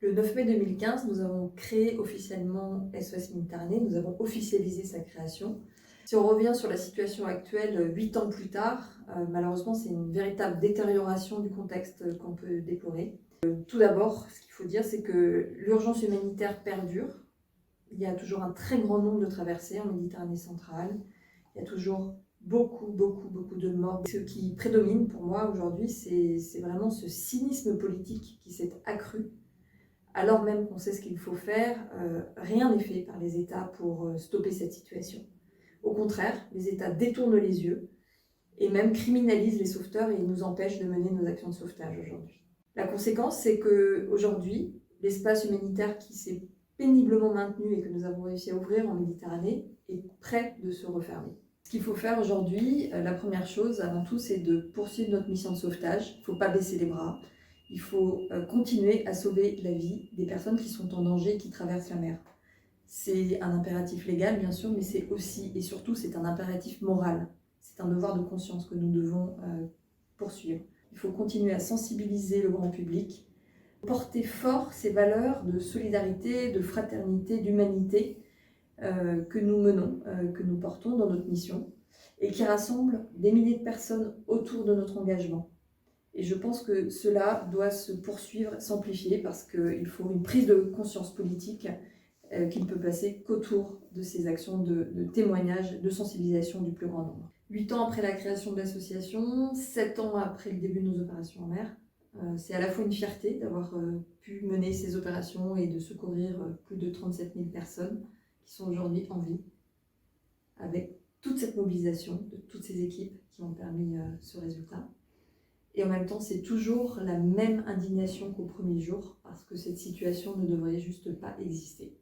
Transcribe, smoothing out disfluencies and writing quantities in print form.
Le 9 mai 2015, nous avons créé officiellement SOS Méditerranée, nous avons officialisé sa création. Si on revient sur la situation actuelle 8 ans plus tard, malheureusement c'est une véritable détérioration du contexte qu'on peut déplorer. Tout d'abord, ce qu'il faut dire, c'est que l'urgence humanitaire perdure. Il y a toujours un très grand nombre de traversées en Méditerranée centrale. Il y a toujours beaucoup de morts. Ce qui prédomine pour moi aujourd'hui, c'est vraiment ce cynisme politique qui s'est accru. Alors même qu'on sait ce qu'il faut faire, rien n'est fait par les États pour stopper cette situation. Au contraire, les États détournent les yeux et même criminalisent les sauveteurs et nous empêchent de mener nos actions de sauvetage aujourd'hui. La conséquence, c'est qu'aujourd'hui, l'espace humanitaire qui s'est péniblement maintenu et que nous avons réussi à ouvrir en Méditerranée est prêt de se refermer. Ce qu'il faut faire aujourd'hui, la première chose avant tout, c'est de poursuivre notre mission de sauvetage. Il ne faut pas baisser les bras. Il faut continuer à sauver la vie des personnes qui sont en danger et qui traversent la mer. C'est un impératif légal, bien sûr, mais c'est aussi et surtout c'est un impératif moral. C'est un devoir de conscience que nous devons poursuivre. Il faut continuer à sensibiliser le grand public, porter fort ces valeurs de solidarité, de fraternité, d'humanité que nous menons, que nous portons dans notre mission et qui rassemblent des milliers de personnes autour de notre engagement. Et je pense que cela doit se poursuivre, s'amplifier, parce qu'il faut une prise de conscience politique qui ne peut passer qu'autour de ces actions de témoignage, de sensibilisation du plus grand nombre. 8 ans après la création de l'association, 7 ans après le début de nos opérations en mer, c'est à la fois une fierté d'avoir pu mener ces opérations et de secourir plus de 37 000 personnes qui sont aujourd'hui en vie, avec toute cette mobilisation de toutes ces équipes qui ont permis ce résultat. Et en même temps, c'est toujours la même indignation qu'au premier jour, parce que cette situation ne devrait juste pas exister.